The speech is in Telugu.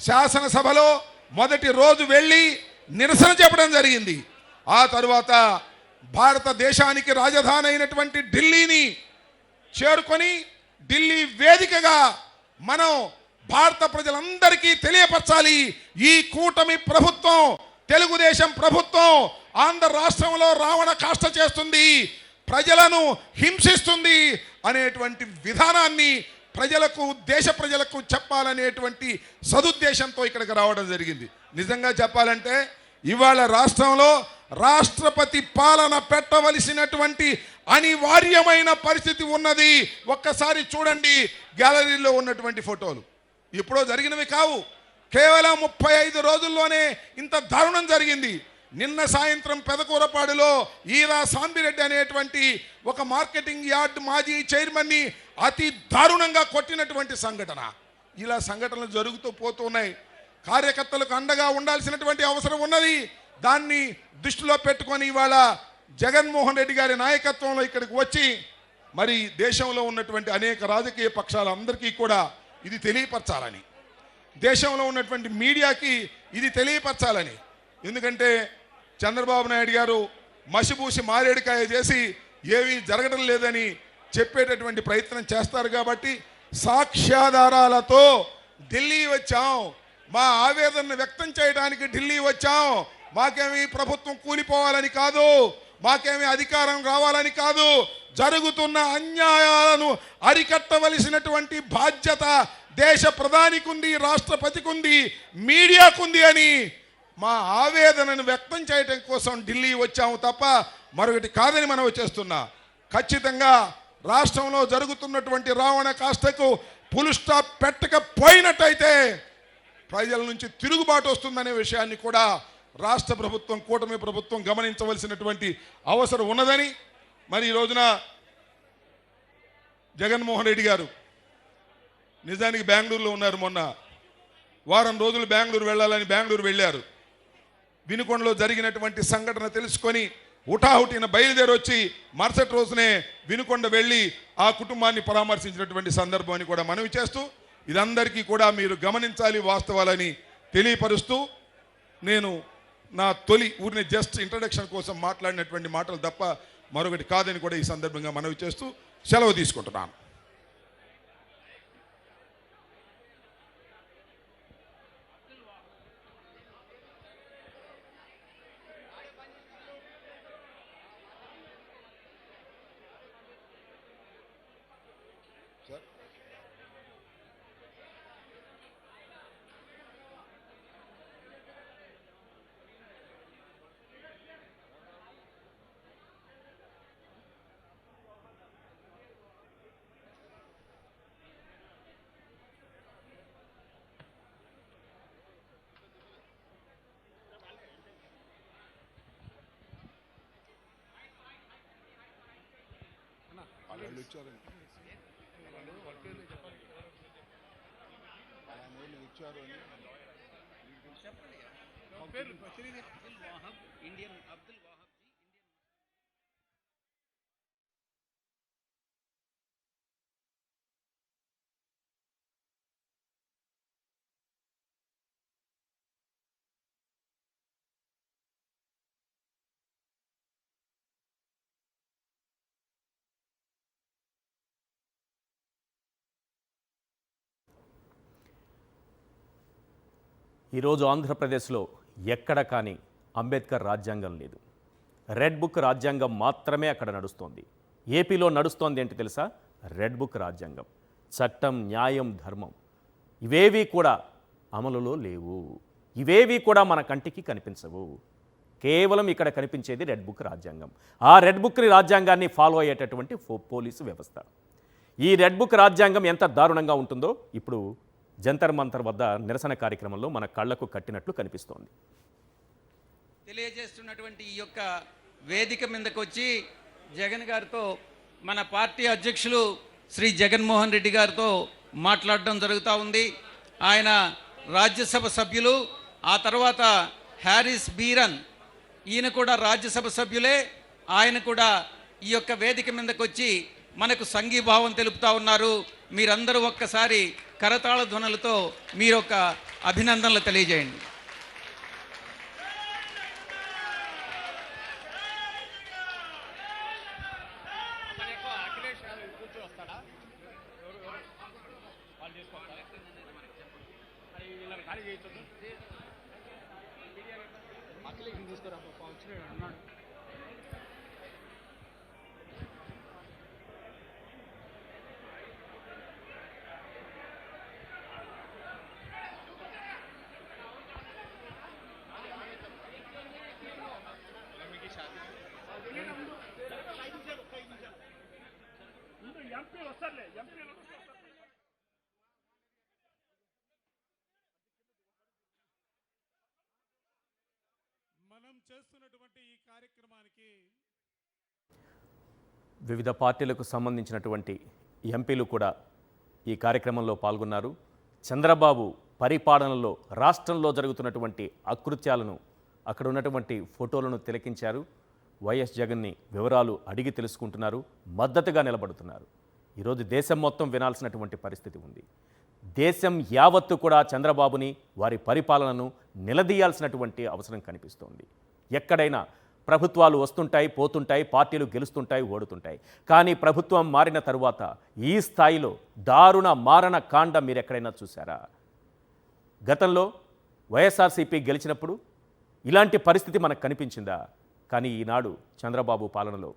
శాసనసభలో మొదటి రోజు వెళ్ళి నిరసన చెప్పడం జరిగింది. ఆ తరువాత భారతదేశానికి రాజధాని అయినటువంటి ఢిల్లీని చేరుకొని ఢిల్లీ వేదికగా మనం భారత ప్రజలందరికీ తెలియపరచాలి, ఈ కూటమి ప్రభుత్వం, తెలుగుదేశం ప్రభుత్వం ఆంధ్ర రాష్ట్రంలో రావణ కాష్ట చేస్తుంది, ప్రజలను హింసిస్తుంది అనేటువంటి విధానాన్ని ప్రజలకు, దేశ ప్రజలకు చెప్పాలనేటువంటి సదుద్దేశంతో ఇక్కడికి రావడం జరిగింది. నిజంగా చెప్పాలంటే ఇవాళ రాష్ట్రంలో రాష్ట్రపతి పాలన పెట్టవలసినటువంటి అనివార్యమైన పరిస్థితి ఉన్నది. ఒక్కసారి చూడండి, గ్యాలరీలో ఉన్నటువంటి ఫోటోలు ఎప్పుడో జరిగినవి కావు. కేవలం 35 రోజుల్లోనే ఇంత దారుణం జరిగింది. నిన్న సాయంత్రం పెదకూరపాడులో ఈరా సాంబిరెడ్డి అనేటువంటి ఒక మార్కెటింగ్ యార్డ్ మాజీ చైర్మన్ని అతి దారుణంగా కొట్టినటువంటి సంఘటన. ఇలా సంఘటనలు జరుగుతూ పోతున్నాయి. కార్యకర్తలకు అండగా ఉండాల్సినటువంటి అవసరం ఉన్నది. దాన్ని దృష్టిలో పెట్టుకొని ఇవాళ జగన్మోహన్ రెడ్డి గారి నాయకత్వంలో ఇక్కడికి వచ్చి మరి దేశంలో ఉన్నటువంటి అనేక రాజకీయ పక్షాలందరికీ కూడా ఇది తెలియపరచాలని, దేశంలో ఉన్నటువంటి మీడియాకి ఇది తెలియపరచాలని. ఎందుకంటే చంద్రబాబు నాయుడు గారు మసిపూసి మారేడుకాయ చేసి ఏమీ జరగడం లేదని చెప్పేటటువంటి ప్రయత్నం చేస్తారు. కాబట్టి సాక్ష్యాధారాలతో ఢిల్లీ వచ్చాం, మా ఆవేదనను వ్యక్తం చేయడానికి ఢిల్లీ వచ్చాం. మాకేమీ ప్రభుత్వం కూలిపోవాలని కాదు, మాకేమీ అధికారం రావాలని కాదు, జరుగుతున్న అన్యాయాలను అరికట్టవలసినటువంటి బాధ్యత దేశ ప్రధానికి ఉంది, రాష్ట్రపతికి ఉంది, మీడియాకుంది అని మా ఆవేదనను వ్యక్తం చేయడం కోసం ఢిల్లీ వచ్చాము తప్ప మరొకటి కాదని మనం చేస్తున్నా. ఖచ్చితంగా రాష్ట్రంలో జరుగుతున్నటువంటి రావణ కాష్టకు ఫుల్ స్టాప్ పెట్టకపోయినట్టయితే ప్రజల నుంచి తిరుగుబాటు వస్తుందనే విషయాన్ని కూడా రాష్ట్ర ప్రభుత్వం, కూటమి ప్రభుత్వం గమనించవలసినటువంటి అవసరం ఉన్నదని మరి ఈ రోజున జగన్మోహన్ రెడ్డి గారు నిజానికి బెంగళూరులో ఉన్నారు. మొన్న వారం రోజులు బెంగళూరు వెళ్ళాలని బెంగళూరు వెళ్ళారు. వినుకొండలో జరిగినటువంటి సంఘటన తెలుసుకొని హుటాహుటిన బయలుదేరి వచ్చి మరుసటి రోజునే వినుకొండ వెళ్ళి ఆ కుటుంబాన్ని పరామర్శించినటువంటి సందర్భం అని కూడా మనవి చేస్తూ, ఇదందరికీ కూడా మీరు గమనించాలి వాస్తవాలని తెలియపరుస్తూ, నేను నా తొలి ఊరిని జస్ట్ ఇంట్రడక్షన్ కోసం మాట్లాడినటువంటి మాటలు తప్ప మరొకటి కాదని కూడా ఈ సందర్భంగా మనవి చేస్తూ సెలవు తీసుకుంటున్నాను. ఈరోజు ఆంధ్రప్రదేశ్లో ఎక్కడ కానీ అంబేద్కర్ రాజ్యాంగం లేదు. రెడ్ బుక్ రాజ్యాంగం మాత్రమే అక్కడ నడుస్తోంది. ఏపీలో నడుస్తోంది ఏంటి తెలుసా? రెడ్ బుక్ రాజ్యాంగం. చట్టం, న్యాయం, ధర్మం ఇవేవి కూడా అమలులో లేవు. ఇవేవి కూడా మన కంటికి కనిపించవు. కేవలం ఇక్కడ కనిపించేది రెడ్ బుక్ రాజ్యాంగం. ఆ రెడ్ బుక్ రాజ్యాంగాన్ని ఫాలో అయ్యేటటువంటి పోలీసు వ్యవస్థ. ఈ రెడ్ బుక్ రాజ్యాంగం ఎంత దారుణంగా ఉంటుందో ఇప్పుడు జంతర్ మంతర్ వద్ద నిరసన కార్యక్రమంలో మన కళ్లకు కట్టినట్లు కనిపిస్తోంది. తెలియజేస్తున్నటువంటి ఈ యొక్క వేదిక మీదకి వచ్చి జగన్ గారితో, మన పార్టీ అధ్యక్షులు శ్రీ జగన్మోహన్ రెడ్డి గారితో మాట్లాడడం జరుగుతూ ఉంది. ఆయన రాజ్యసభ సభ్యులు, ఆ తర్వాత హ్యారిస్ బీరన్, ఈయన కూడా రాజ్యసభ సభ్యులే. ఆయన కూడా ఈ యొక్క వేదిక మీదకి వచ్చి మనకు సంఘీభావం తెలుపుతూ ఉన్నారు. మీరందరూ ఒక్కసారి కరతాళ ధ్వనులతో మీరు ఒక అభినందనలు తెలియజేయండి. మనం చేస్తున్నటువంటి ఈ కార్యక్రమానికి వివిధ పార్టీలకు సంబంధించినటువంటి ఎంపీలు కూడా ఈ కార్యక్రమంలో పాల్గొన్నారు. చంద్రబాబు పరిపాలనలో రాష్ట్రంలో జరుగుతున్నటువంటి అకృత్యాలను, అక్కడ ఉన్నటువంటి ఫోటోలను తిలకించారు. వైఎస్ జగన్ని వివరాలు అడిగి తెలుసుకుంటున్నారు, మద్దతుగా నిలబడుతున్నారు. ఈరోజు దేశం మొత్తం వినాల్సినటువంటి పరిస్థితి ఉంది. దేశం యావత్తు కూడా చంద్రబాబుని, వారి పరిపాలనను నిలదీయాల్సినటువంటి అవసరం కనిపిస్తోంది. ఎక్కడైనా ప్రభుత్వాలు వస్తుంటాయి, పోతుంటాయి, పార్టీలు గెలుస్తుంటాయి, ఓడుతుంటాయి. కానీ ప్రభుత్వం మారిన తరువాత ఈ స్థాయిలో దారుణ మారణ కాండ మీరు ఎక్కడైనా చూసారా? గతంలో వైఎస్ఆర్సీపీ గెలిచినప్పుడు ఇలాంటి పరిస్థితి మనకు కనిపించిందా? కానీ ఈనాడు చంద్రబాబు పాలనలో